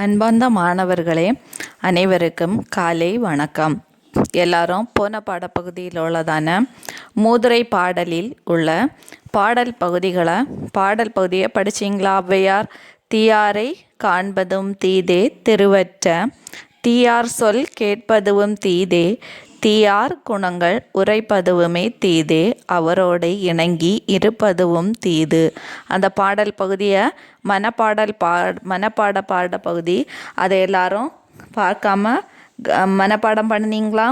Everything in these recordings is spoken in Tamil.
அன்பார்ந்த மாணவர்களே, அனைவருக்கும் காலை வணக்கம். எல்லாரும் போன பாடப்பகுதியில் உள்ளதான மூதுரை பாடலில் உள்ள பாடல் பகுதியை படிச்சிங்களா? ஔவையார் தீயாரை காண்பதும் தீதே திருவற்ற தீயார் சொல் கேட்பதுவும் தீதே தீயார் குணங்கள் உரைப்பதுவுமே தீதே அவரோடு இணங்கி இருப்பதுவும் தீது. அந்த பாடல் பகுதியை மனப்பாட பாட பகுதி, அதை எல்லாரும் பார்க்காம மனப்பாடம் பண்ணினீங்களா?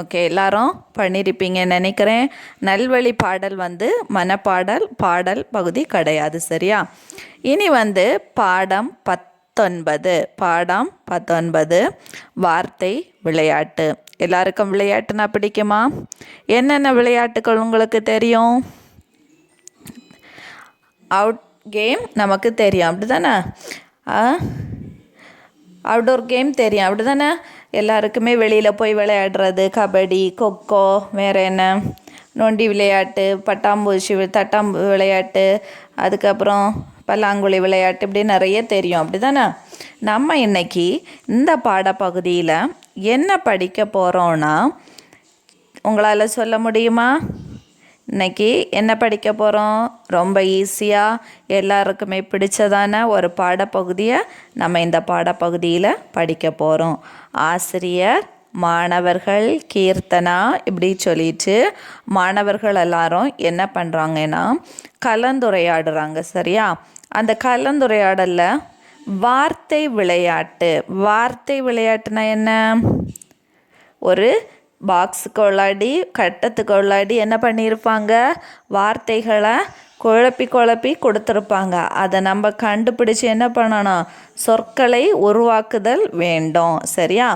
ஓகே, எல்லாரும் பண்ணியிருப்பீங்க நினைக்கிறேன். நல்வழி பாடல் பாடல் பகுதி கிடையாது, சரியா? இனி பாடம் 19 வார்த்தை விளையாட்டு. எல்லாருக்கும் விளையாட்டுனா பிடிக்குமா? என்னென்ன விளையாட்டுகள் உங்களுக்கு தெரியும்? அவுட் கேம் நமக்கு தெரியும், அப்படி தானே? அவுட்டோர் கேம் தெரியும், அப்படி தானே? எல்லாருக்குமே வெளியில் போய் விளையாடுறது, கபடி, கொக்கோ, வேறு என்ன, நொண்டி விளையாட்டு, தட்டாம்பூச்சி விளையாட்டு, அதுக்கப்புறம் பல்லாங்குழி விளையாட்டு, இப்படி நிறைய தெரியும், அப்படி தானே? நம்ம இன்னைக்கு இந்த பாடப்பகுதியில் என்ன படிக்க போகிறோன்னா, உங்களால் சொல்ல முடியுமா? இன்னைக்கு என்ன படிக்க போகிறோம்? ரொம்ப ஈஸியாக எல்லாருக்குமே பிடிச்சதான ஒரு பாடப்பகுதியை நம்ம இந்த பாடப்பகுதியில் படிக்க போகிறோம். ஆசிரியர், மாணவர்கள், கீர்த்தனா இப்படி சொல்லிட்டு மாணவர்கள் எல்லாரும் என்ன பண்ணுறாங்கன்னா கலந்துரையாடுறாங்க, சரியா? அந்த கலந்துரையாடலில் வார்த்தை விளையாட்டுனா என்ன? ஒரு பாக்ஸுக்கு உள்ளாடி கட்டத்துக்கு உள்ளாடி என்ன பண்ணியிருப்பாங்க? வார்த்தைகளை குழப்பி கொடுத்துருப்பாங்க. அதை நம்ம கண்டுபிடிச்சி என்ன பண்ணணும்? சொற்களை உருவாக்குதல் வேண்டும், சரியா?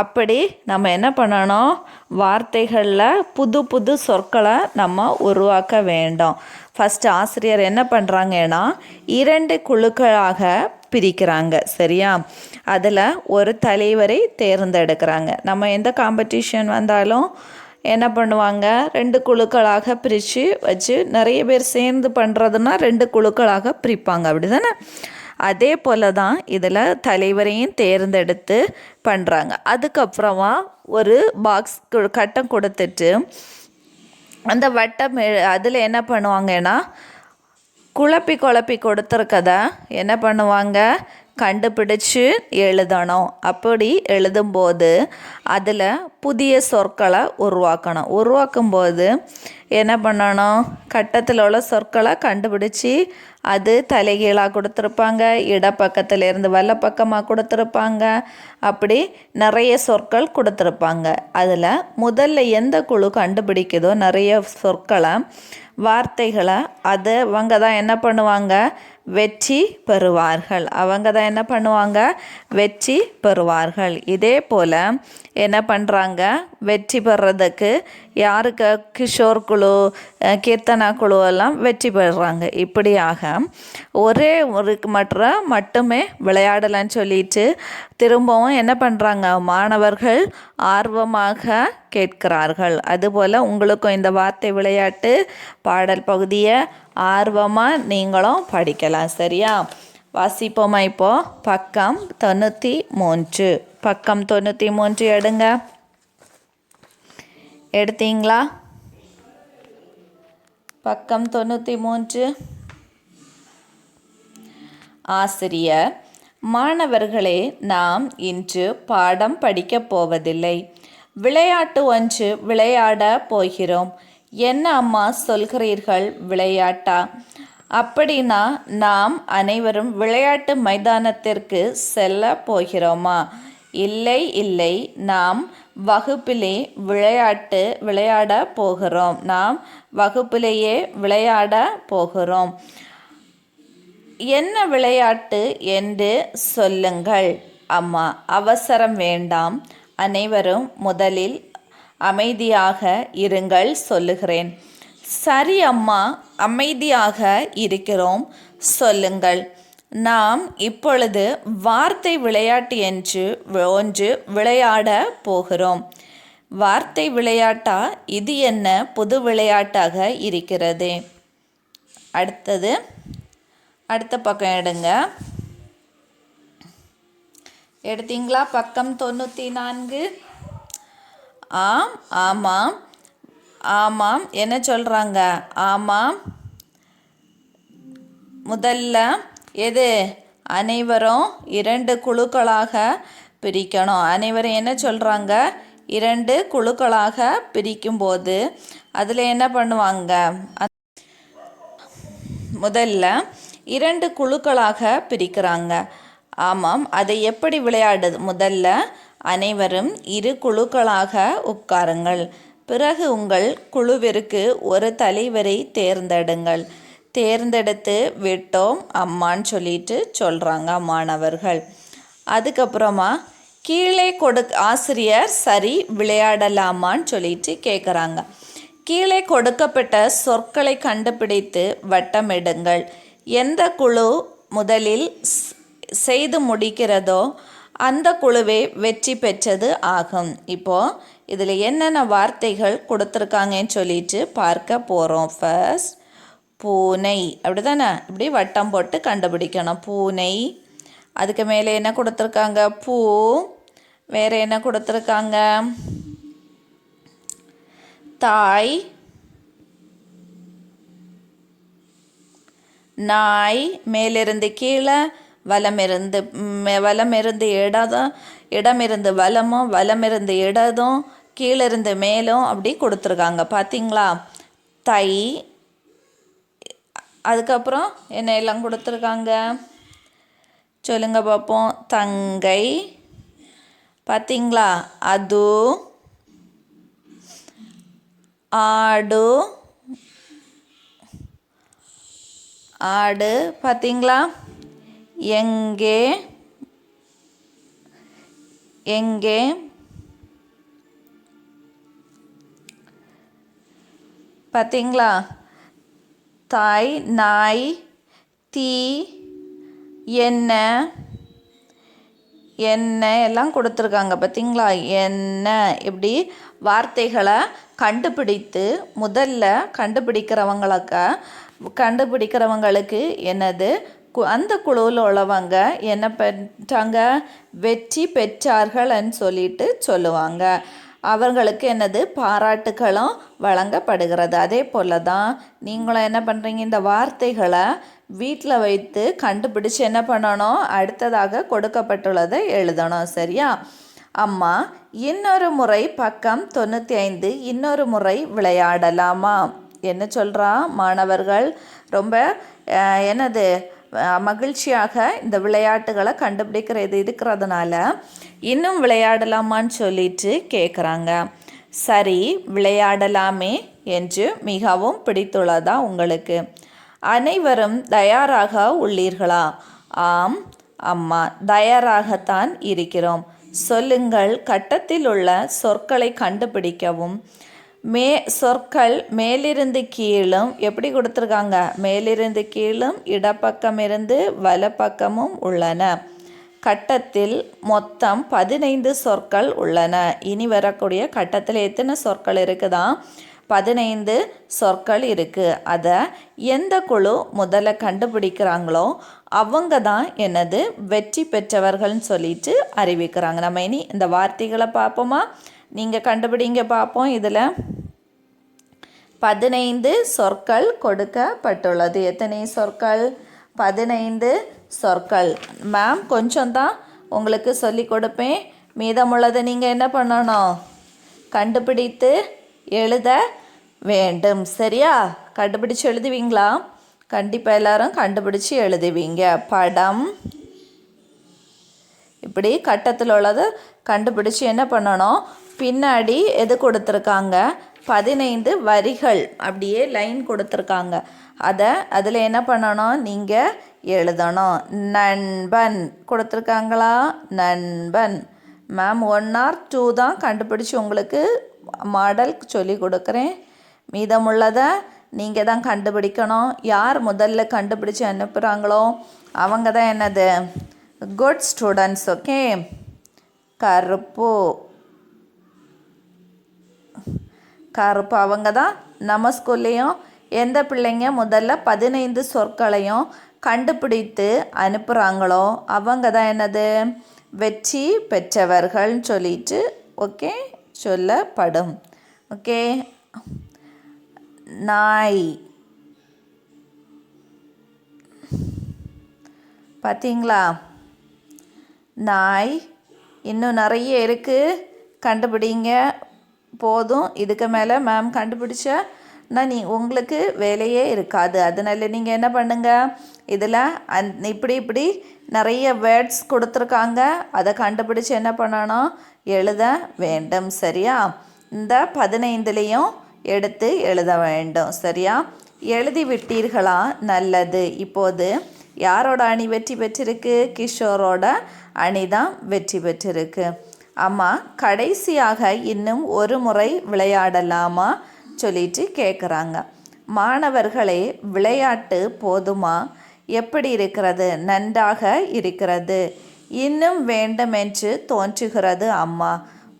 அப்படி நம்ம என்ன பண்ணணும்? வார்த்தைகளில் புது சொற்களை நம்ம உருவாக்க வேண்டும். ஃபஸ்ட்டு ஆசிரியர் என்ன பண்ணுறாங்கன்னா 2 குழுக்களாக பிரிக்கிறாங்க, சரியா? அதில் ஒரு தலைவரை தேர்ந்தெடுக்கிறாங்க. நம்ம எந்த காம்படிஷன் வந்தாலும் என்ன பண்ணுவாங்க? 2 குழுக்களாக பிரித்து வச்சு நிறைய பேர் சேர்ந்து பண்ணுறதுனா 2 குழுக்களாக பிரிப்பாங்க, அப்படி தானே? அதே போல் தான் இதில் தலைவரையும் தேர்ந்தெடுத்து பண்ணுறாங்க. அதுக்கப்புறமா ஒரு பாக்ஸ் கட்டம் கொடுத்துட்டு அந்த வட்டம் அதில் என்ன பண்ணுவாங்கன்னா குழப்பி கொடுத்துருக்கத என்ன பண்ணுவாங்க? கண்டுபிடிச்சு எழுதணும். அப்படி எழுதும்போது அதில் புதிய சொற்களை உருவாக்கும்போது என்ன பண்ணணும்? கட்டத்தில் உள்ள சொற்களை கண்டுபிடிச்சி அது தலைகீழாக கொடுத்துருப்பாங்க, இடப்பக்கத்திலேருந்து வலப்பக்கமாக கொடுத்துருப்பாங்க, அப்படி நிறைய சொற்கள் கொடுத்துருப்பாங்க. அதில் முதல்ல எந்த குழு கண்டுபிடிக்குதோ நிறைய சொற்களை, வார்த்தைகளை, அவங்க தான் என்ன பண்ணுவாங்க? வெற்றி பெறுவார்கள். இதே போல் என்ன பண்ணுறாங்க? வெற்றி பெறதுக்கு யாருக்கு? கிஷோர் குழு, கீர்த்தனா குழு எல்லாம் வெற்றி பெறுறாங்க. இப்படியாக ஒரே மட்டுமே விளையாடலான்னு சொல்லிட்டு திரும்பவும் என்ன பண்ணுறாங்க? மாணவர்கள் ஆர்வமாக கேட்கிறார்கள். அதுபோல் உங்களுக்கும் இந்த வார்த்தை விளையாட்டு பாடல் பகுதியை ஆர்வமாக நீங்களும் படிக்கலாம், சரியா? வாசிப்போமா? இப்போது பக்கம் 93 எடுங்க. எடுத்தீங்களா? பக்கம் 93. ஆசிரியர், மாணவர்களே, நாம் இன்று பாடம் படிக்கப் போவதில்லை. விளையாட்டு ஒன்று விளையாட போகிறோம். என்ன அம்மா சொல்கிறீர்கள்? விளையாட்டா? அப்படின்னா நாம் அனைவரும் விளையாட்டு மைதானத்திற்கு செல்ல போகிறோமா? இல்லை, நாம் வகுப்பிலே விளையாட போகிறோம். என்ன விளையாட்டு என்று சொல்லுங்கள் அம்மா. அவசரம் வேண்டாம், அனைவரும் முதலில் அமைதியாக இருங்கள், சொல்லுகிறேன். சரி அம்மா, அமைதியாக இருக்கிறோம், சொல்லுங்கள். நாம் இப்பொழுது வார்த்தை விளையாட்டு என்று ஒன்று விளையாட போகிறோம். வார்த்தை விளையாட்டா? இது என்ன புது விளையாட்டாக இருக்கிறது? அடுத்த பக்கம் எடுங்க. எடுத்தீங்களா? பக்கம் 94. ஆம், ஆமாம், ஆமாம். என்ன சொல்கிறாங்க? ஆமாம். முதல்ல எது? அனைவரும் 2 குழுக்களாக பிரிக்கணும். அனைவரும் என்ன சொல்கிறாங்க? 2 குழுக்களாக பிரிக்கும்போது அதில் என்ன பண்ணுவாங்க? முதல்ல 2 குழுக்களாக பிரிக்கிறாங்க. ஆமாம். அதை எப்படி விளையாடுது? முதல்ல அனைவரும் 2 குழுக்களாக உட்காருங்கள். பிறகு உங்கள் குழுவிற்கு ஒரு தலைவரை தேர்ந்தெடுங்கள். தேர்ந்தெடுத்து விட்டோம் அம்மான்னு சொல்கிறாங்க மாணவர்கள். அதுக்கப்புறமா கீழே ஆசிரியர் சரி விளையாடலாமான்னு கேட்குறாங்க. கீழே கொடுக்கப்பட்ட சொற்களை கண்டுபிடித்து வட்டமிடுங்கள். எந்த குழு முதலில் செய்து முடிக்கிறதோ அந்த குழுவே வெற்றி பெற்றது ஆகும். இப்போது இதில் என்னென்ன வார்த்தைகள் கொடுத்துருக்காங்கன்னு பார்க்க போகிறோம். ஃபர்ஸ்ட் பூனை, அப்படி தானே? இப்படி வட்டம் போட்டு கண்டுபிடிக்கணும். பூனை. அதுக்கு மேலே என்ன கொடுத்துருக்காங்க? பூ. வேறு என்ன கொடுத்துருக்காங்க? தாய், நாய். மேலிருந்து கீழே, வலமிருந்து இடமிருந்து வலமும், வலமிருந்து இடதும், கீழிருந்து மேலும் அப்படி கொடுத்துருக்காங்க. பார்த்தீங்களா? தை. அதுக்கப்புறம் என்ன எல்லாம் கொடுத்துருக்காங்க சொல்லுங்க பார்ப்போம். தங்கை. பார்த்தீங்களா? அது. ஆடு. ஆடு. பார்த்தீங்களா? எங்கே. எங்கே. பார்த்தீங்களா? தாய், நாய், தீ, என்ன எல்லாம் கொடுத்துருக்காங்க. பார்த்தீங்களா? என்ன. இப்படி வார்த்தைகளை கண்டுபிடித்து முதல்ல கண்டுபிடிக்கிறவங்களுக்கு என்னது? அந்த குழுவில் உள்ளவங்க என்ன பெற்றாங்க? வெற்றி பெற்றார்கள்னு சொல்லுவாங்க. அவர்களுக்கு என்னது? பாராட்டுகளும் வழங்கப்படுகிறது. அதே போல் தான் நீங்களும் என்ன பண்ணுறீங்க? இந்த வார்த்தைகளை வீட்டில் வைத்து கண்டுபிடிச்சு என்ன பண்ணணும்? அடுத்ததாக கொடுக்கப்பட்டுள்ளதை எழுதணும். சரியா? அம்மா இன்னொரு முறை பக்கம் 95 இன்னொரு முறை விளையாடலாமா? என்ன சொல்கிறா? மாணவர்கள் ரொம்ப என்னது மகிழ்ச்சியாக இந்த விளையாட்டுகளை கண்டுபிடிக்கிறது இருக்கிறதுனால இன்னும் விளையாடலாமான்னு கேட்குறாங்க. சரி விளையாடலாமே என்று மிகவும் பிடித்துள்ளதா உங்களுக்கு? அனைவரும் தயாராக உள்ளீர்களா? ஆம் அம்மா, தயாராகத்தான் இருக்கிறோம். சொல்லுங்கள். கட்டத்தில் உள்ள சொற்களை கண்டுபிடிக்கவும். சொற்கள் மேலிருந்து கீழும் எப்படி கொடுத்துருக்காங்க? மேலிருந்து கீழும் இடப்பக்கமிருந்து வலப்பக்கமும் உள்ளன. கட்டத்தில் மொத்தம் 15 சொற்கள் உள்ளன. இனி வரக்கூடிய கட்டத்தில் எத்தனை சொற்கள் இருக்குதா? 15 சொற்கள் இருக்குது. அதை எந்த குழு முதல்ல கண்டுபிடிக்கிறாங்களோ அவங்க தான் என்னது? வெற்றி பெற்றவர்கள்னு அறிவிக்கிறாங்க. நம்ம இனி இந்த வார்த்தைகளை பார்ப்போமா? நீங்கள் கண்டுபிடிங்க பார்ப்போம். இதில் 15 சொற்கள் கொடுக்கப்பட்டுள்ளது. எத்தனை சொற்கள்? 15 சொற்கள். மேம் கொஞ்சம் தான் உங்களுக்கு சொல்லி கொடுப்பேன். மீதமுள்ளதை நீங்கள் என்ன பண்ணணும்? கண்டுபிடித்து எழுத வேண்டும். சரியா? கண்டுபிடிச்சு எழுதுவீங்களா? கண்டிப்பாக எல்லாரும் கண்டுபிடிச்சு எழுதுவீங்க. படம். இப்படி கட்டத்தில் உள்ளதை கண்டுபிடிச்சு என்ன பண்ணணும்? பின்னாடி எது கொடுத்துருக்காங்க? 15 வரிகள் அப்படியே லைன் கொடுத்துருக்காங்க. அதில் என்ன பண்ணணும்? நீங்கள் எழுதணும். நண்பன் கொடுத்துருக்காங்களா? நண்பன். மேம் 1 or 2 தான் கண்டுபிடிச்சி உங்களுக்கு மாடல் சொல்லி கொடுக்குறேன். மீதமுள்ளதை நீங்கள் தான் கண்டுபிடிக்கணும். யார் முதல்ல கண்டுபிடிச்சி அனுப்புகிறாங்களோ அவங்க தான் என்னது? Good students. ஓகே. கருப்பு. அவங்க தான் நம்ம ஸ்கூல்லையும் எந்த பிள்ளைங்க முதல்ல 15 சொற்களையும் கண்டுபிடித்து அனுப்புகிறாங்களோ அவங்க தான் என்னது? வெற்றி பெற்றவர்கள்னு சொல்லிட்டு ஓகே சொல்லப்படும். ஓகே, நாய் பார்த்தீங்களா? நாய். இன்னும் நிறைய இருக்குது, கண்டுபிடிங்க. போதும், இதுக்கு மேலே மேம் கண்டுபிடிச்சா உங்களுக்கு வேலையே இருக்காது. அதனால் நீங்கள் என்ன பண்ணுங்கள், இதில் இப்படி நிறைய வேர்ட்ஸ் கொடுத்துருக்காங்க, அதை கண்டுபிடிச்சி என்ன பண்ணணும், எழுத வேண்டும். சரியா? இந்த 15லையும் எடுத்து எழுத வேண்டும். சரியா? எழுதி விட்டீர்களா? நல்லது. இப்போது யாரோட அணி வெற்றி பெற்றிருக்கு? கிஷோரோட அணி தான் வெற்றி பெற்றிருக்கு. அம்மா கடைசியாக இன்னும் ஒரு முறை விளையாடலாமா சொல்லிட்டு கேட்குறாங்க. மாணவர்களே, விளையாட்டு போதுமா? எப்படி இருக்கிறது? நன்றாக இருக்கிறது. இன்னும் வேண்டும் என்று தோன்றுகிறது அம்மா.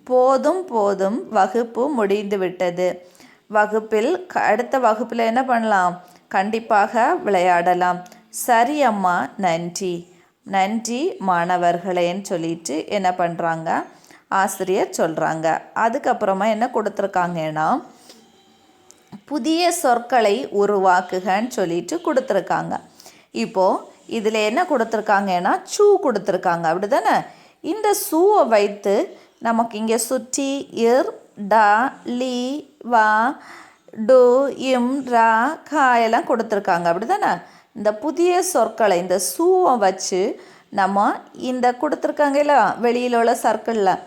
போதும் போதும், வகுப்பு முடிந்து விட்டது. அடுத்த வகுப்பில் என்ன பண்ணலாம்? கண்டிப்பாக விளையாடலாம். சரி அம்மா, நன்றி. நன்றி மாணவர்களேன்னு சொல்லிட்டு என்ன பண்ணுறாங்க, ஆசிரியர் சொல்கிறாங்க. அதுக்கப்புறமா என்ன கொடுத்துருக்காங்கன்னா, புதிய சொற்களை உருவாக்குகன்னு சொல்லிட்டு கொடுத்துருக்காங்க. இப்போது இதில் என்ன கொடுத்துருக்காங்கன்னா, சூ கொடுத்துருக்காங்க, அப்படி தானே? இந்த சூவை வைத்து நமக்கு இங்கே சுற்றி இர், டா, லி, வா, டு, இம், ரா, கா எல்லாம் கொடுத்துருக்காங்க, அப்படி தானே? இந்த புதிய சொற்களை இந்த சூவை வச்சு நம்ம இந்த கொடுத்துருக்காங்கல்ல வெளியில் உள்ள சர்க்கிளில்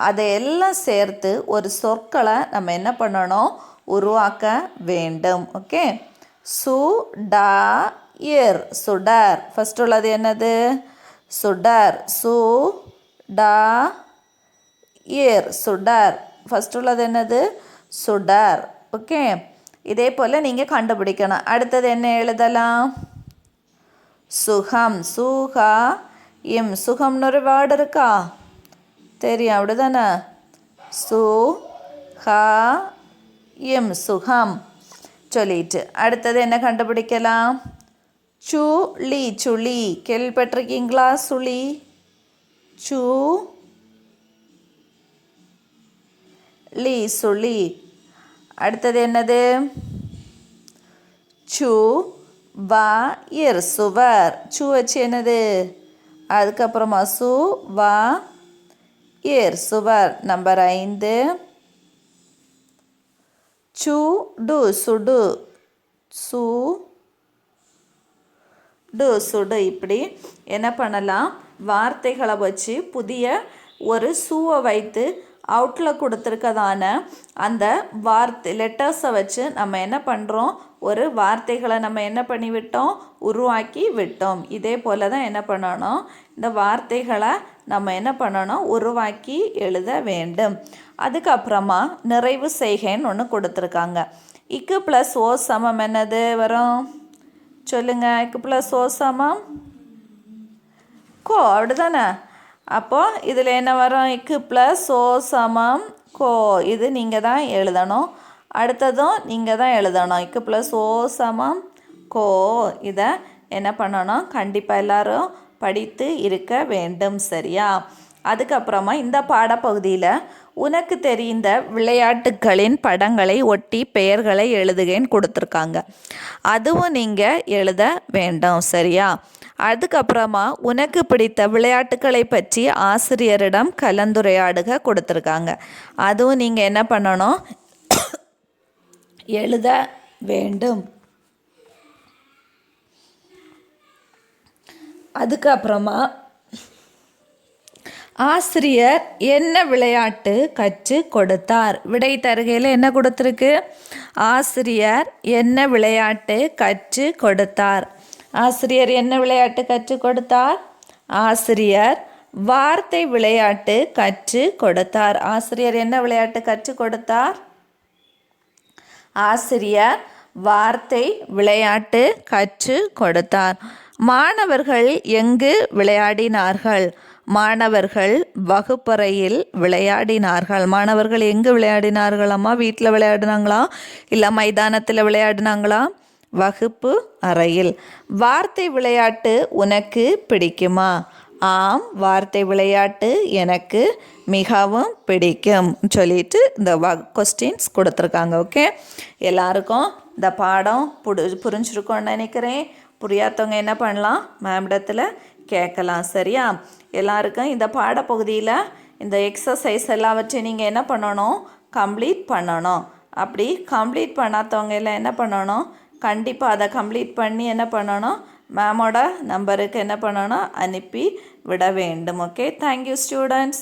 அதையெல்லாம் சேர்த்து ஒரு சொற்களை நம்ம என்ன பண்ணணும், உருவாக்க வேண்டும். ஓகே, சு, டா, இர், சுடர். ஃபர்ஸ்ட் உள்ளது என்னது? சுடர். சு, டா, இர், சுடர். ஃபர்ஸ்ட் உள்ளது என்னது? சுடர். ஓகே, இதே போல் நீங்கள் கண்டுபிடிக்கணும். அடுத்தது என்ன எழுதலாம்? சுகம். சுகா இம். சுகம்னு ஒரு வேர்டு இருக்கா? தெரியும், அப்படி தானே? சு ஹா இம், சுகம் சொல்லிட்டு. அடுத்தது என்ன கண்டுபிடிக்கலாம்? சுளி. சுளி கேள்விப்பட்டிருக்கீங்களா? சுளி, சு, லி, சுளி. அடுத்தது என்னது? சு, வா, இர், சுவர். சு வச்சு என்னது? அதுக்கப்புறமா சு, வா, இர், சுவர். நம்பர் 5. சு, டு, சுடு. சு, டு, சுடு. இப்படி என்ன பண்ணலாம், வார்த்தைகளை வச்சு புதிய ஒரு சூவை வைத்து அவுட்டில் கொடுத்துருக்கதான அந்த லெட்டர்ஸை வச்சு நம்ம என்ன பண்ணுறோம், ஒரு வார்த்தைகளை நம்ம என்ன பண்ணி விட்டோம், உருவாக்கி விட்டோம். இதே போல் தான் என்ன பண்ணணும், இந்த வார்த்தைகளை நம்ம என்ன பண்ணணும், உருவாக்கி எழுத வேண்டும். அதுக்கப்புறமா நிறைவு செய்கைன்னு ஒன்று கொடுத்துருக்காங்க. இக்கு ப்ளஸ் ஓ சமம் என்னது வரும் சொல்லுங்கள்? இக்கு ப்ளஸ் ஓ சமம் கோ, அப்படி தானே? அப்போது இதில் என்ன வரும்? இக்கு ப்ளஸ் ஓ சமம் கோ. இது நீங்கள் தான் எழுதணும். அடுத்ததும் நீங்கள் தான் எழுதணும். இக்கு ப்ளஸ் ஓ சமம் கோ. இதை என்ன பண்ணணும், கண்டிப்பாக எல்லோரும் படித்து இருக்க வேண்டும். சரியா? அதுக்கப்புறமா இந்த பாடப்பகுதியில் உனக்கு தெரிந்த விளையாட்டுகளின் படங்களை ஒட்டி பெயர்களை எழுதுகன்னு கொடுத்துருக்காங்க. அதுவும் நீங்கள் எழுத வேண்டும். சரியா? அதுக்கப்புறமா உனக்கு பிடித்த விளையாட்டுக்களை பற்றி ஆசிரியரிடம் கலந்துரையாடுக கொடுத்துருக்காங்க. அதுவும் நீங்கள் என்ன பண்ணணும், எழுத வேண்டும். அதுக்கப்புறமா ஆசிரியர் என்ன விளையாட்டு கற்றுக் கொடுத்தார்? விடை தருகையில் என்ன கொடுத்துருக்கு? ஆசிரியர் என்ன விளையாட்டு கற்றுக் கொடுத்தார்? ஆசிரியர் என்ன விளையாட்டு கற்றுக் கொடுத்தார்? ஆசிரியர் வார்த்தை விளையாட்டு கற்றுக் கொடுத்தார். ஆசிரியர் என்ன விளையாட்டு கற்றுக் கொடுத்தார்? ஆசிரியர் வார்த்தை விளையாட்டு கற்றுக் கொடுத்தார். மாணவர்கள் எங்கு விளையாடினார்கள்? மாணவர்கள் வகுப்பறையில் விளையாடினார்கள். மாணவர்கள் எங்கு விளையாடினார்களாம்மா? வீட்டில் விளையாடினாங்களா, இல்லை மைதானத்தில் விளையாடினாங்களா? வகுப்பு அறையில். வார்த்தை விளையாட்டு உனக்கு பிடிக்குமா? ஆம், வார்த்தை விளையாட்டு எனக்கு மிகவும் பிடிக்கும் சொல்லிட்டு இந்த கொஸ்டின்ஸ் கொடுத்துருக்காங்க. ஓகே, எல்லாருக்கும் இந்த பாடம் புரிஞ்சிருக்கோன்னு நினைக்கிறேன். புரியாதவங்க என்ன பண்ணலாம், மேம்டத்தில் கேட்கலாம். சரியா? எல்லாருக்கும் இந்த பாடப்பகுதியில் இந்த எக்ஸசைஸ் எல்லாவற்றையும் நீங்கள் என்ன பண்ணணும், கம்ப்ளீட் பண்ணணும். அப்படி கம்ப்ளீட் பண்ணாதவங்க எல்லாம் என்ன பண்ணணும், கண்டிப்பாக அதை கம்ப்ளீட் பண்ணி என்ன பண்ணணும், மேமோட நம்பருக்கு என்ன பண்ணணும், அனுப்பி விட வேண்டும். Okay, thank you students.